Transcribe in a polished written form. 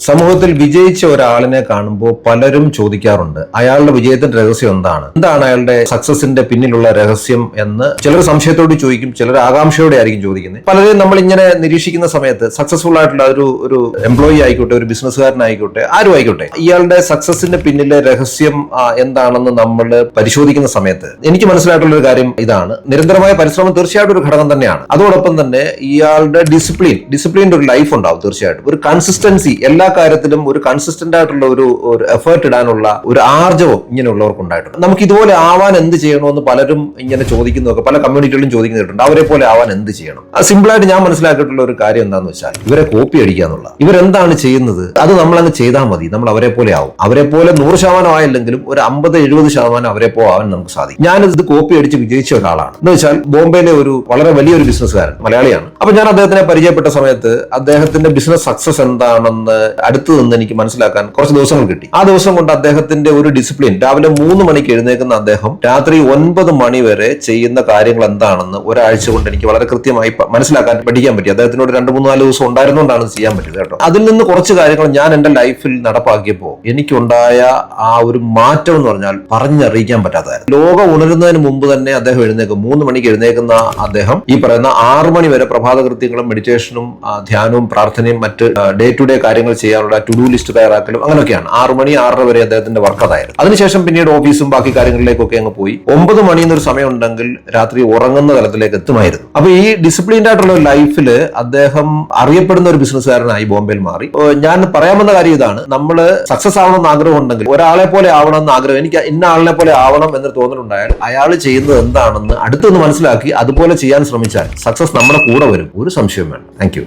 സമൂഹത്തിൽ വിജയിച്ച ഒരാളിനെ കാണുമ്പോൾ പലരും ചോദിക്കാറുണ്ട് അയാളുടെ വിജയത്തിന്റെ രഹസ്യം എന്താണ് അയാളുടെ സക്സസിന്റെ പിന്നിലുള്ള രഹസ്യം എന്ന് ചിലർ സംശയത്തോട് ചോദിക്കും, ചിലർ ആകാംക്ഷയോടെ ആയിരിക്കും ചോദിക്കുന്നത്. പലരെയും നമ്മൾ ഇങ്ങനെ നിരീക്ഷിക്കുന്ന സമയത്ത് സക്സസ്ഫുൾ ആയിട്ടുള്ള ഒരു എംപ്ലോയി ആയിക്കോട്ടെ, ഒരു ബിസിനസ്സുകാരനായിക്കോട്ടെ, ആരും ആയിക്കോട്ടെ, ഇയാളുടെ സക്സസിന്റെ പിന്നിലെ രഹസ്യം എന്താണെന്ന് നമ്മൾ പരിശോധിക്കുന്ന സമയത്ത് എനിക്ക് മനസ്സിലായിട്ടുള്ള ഒരു കാര്യം നിരന്തരമായ പരിശ്രമം തീർച്ചയായിട്ടും ഒരു ഘടകം തന്നെയാണ്. അതോടൊപ്പം തന്നെ ഇയാളുടെ ഡിസിപ്ലിൻ്റെ ഒരു ലൈഫ് ഉണ്ടാവും. തീർച്ചയായിട്ടും ഒരു കൺസിസ്റ്റൻസി, എല്ലാ കാര്യത്തിലും ഒരു കൺസിസ്റ്റന്റ് ആയിട്ടുള്ള ഒരു എഫേർട്ട് ഇടാനുള്ള ഒരു ആർജവം ഇങ്ങനെയുള്ളവർക്ക് ഉണ്ടായിട്ടുണ്ട്. നമുക്ക് ഇതുപോലെ ആവാൻ എന്ത് ചെയ്യണമെന്ന് പലരും ഇങ്ങനെ ചോദിക്കുന്നതൊക്കെ പല കമ്മ്യൂണിറ്റികളിലും ചോദിക്കുന്നുണ്ട്. അവരെ പോലെ ആവാൻ എന്ത് ചെയ്യണം? സിമ്പിളായിട്ട് ഞാൻ മനസ്സിലാക്കിയിട്ടുള്ള ഒരു കാര്യം എന്താണെന്ന് വെച്ചാൽ ഇവരെ കോപ്പി അടിക്കുക എന്നുള്ള. ഇവരെന്താണ് ചെയ്യുന്നത് അത് നമ്മളങ്ങ് ചെയ്താൽ മതി, നമ്മൾ അവരെ പോലെ ആവും. അവരെ പോലെ 100% ആയില്ലെങ്കിലും ഒരു 50-70% അവരെ പോലെ ആവാൻ നമുക്ക് സാധിക്കും. ഞാനിത് കോപ്പി അടിച്ച് വിജയിച്ച ഒരാളാണ്. എന്ന് വെച്ചാൽ ബോംബെയിലെ വളരെ വലിയൊരു ബിസിനസ്സുകാരൻ, മലയാളിയാണ്. അപ്പൊ ഞാൻ അദ്ദേഹത്തിനെ പരിചയപ്പെട്ട സമയത്ത് അദ്ദേഹത്തിന്റെ ബിസിനസ് സക്സസ് എന്താണെന്ന് അടുത്ത് നിന്ന് എനിക്ക് മനസ്സിലാക്കാൻ കുറച്ച് ദിവസങ്ങൾ കിട്ടി. ആ ദിവസം കൊണ്ട് അദ്ദേഹത്തിന്റെ ഒരു ഡിസിപ്ലിൻ, രാവിലെ 3 മണിക്ക് എഴുന്നേക്കുന്ന അദ്ദേഹം രാത്രി 9 മണി വരെ ചെയ്യുന്ന കാര്യങ്ങൾ എന്താണെന്ന് ഒരാഴ്ച കൊണ്ട് എനിക്ക് വളരെ കൃത്യമായി മനസ്സിലാക്കാൻ പഠിക്കാൻ പറ്റി. അദ്ദേഹത്തിനോട് 2-3-4 ദിവസം ഉണ്ടായിരുന്നുകൊണ്ടാണ് ചെയ്യാൻ പറ്റിയത് കേട്ടോ. അതിൽ നിന്ന് കുറച്ച് കാര്യങ്ങൾ ഞാൻ എന്റെ ലൈഫിൽ നടപ്പാക്കിയപ്പോൾ എനിക്കുണ്ടായ ആ ഒരു മാറ്റം എന്ന് പറഞ്ഞാൽ പറഞ്ഞറിയിക്കാൻ പറ്റാത്തതായിരുന്നു. ലോകം ഉണരുന്നതിന് മുമ്പ് തന്നെ അദ്ദേഹം എഴുന്നേക്കും. 3 മണിക്ക് എഴുന്നേക്കുന്ന അദ്ദേഹം ഈ പറയുന്ന 6 മണി വരെ പ്രഭാത കൃത്യങ്ങളും മെഡിറ്റേഷനും ധ്യാനവും പ്രാർത്ഥനയും മറ്റ് ഡേ ടു ഡേ കാര്യങ്ങൾ ചെയ്യാനുള്ള ടു ഡു ലിസ്റ്റ് തയ്യാറാക്കലും അങ്ങനെയൊക്കെയാണ്. 6 മണി 6:30 വരെ അദ്ദേഹത്തിന്റെ വർക്ക് അതായിരുന്നു. അതിനുശേഷം പിന്നീട് ഓഫീസും ബാക്കി കാര്യങ്ങളിലേക്കൊക്കെ അങ്ങ് പോയി 9 മണി എന്നൊരു സമയം ഉണ്ടെങ്കിൽ രാത്രി ഉറങ്ങുന്ന തലത്തിലേക്ക് എത്തുമായിരുന്നു. അപ്പൊ ഈ ഡിസിപ്ലിൻഡ് ആയിട്ടുള്ള ലൈഫിൽ അദ്ദേഹം അറിയപ്പെടുന്ന ഒരു ബിസിനസ്സുകാരനായി ബോംബെയിൽ മാറി. ഞാൻ പറയാമെന്ന കാര്യം ഇതാണ്, നമ്മൾ സക്സസ് ആവണമെന്ന് ആഗ്രഹം ഉണ്ടെങ്കിൽ, ഒരാളെ പോലെ ആവണം എന്ന് ആഗ്രഹം, എനിക്ക് ഇന്ന ആളിനെ പോലെ ആവണം എന്നൊരു തോന്നലുണ്ടായാൽ അയാൾ ചെയ്യുന്നത് എന്താണെന്ന് അടുത്തൊന്ന് മനസ്സിലാക്കി അതുപോലെ ചെയ്യാൻ ശ്രമിച്ചാൽ സക്സസ് നമ്മുടെ കൂടെ വരും. ഒരു സംശയം വേണം. Thank you.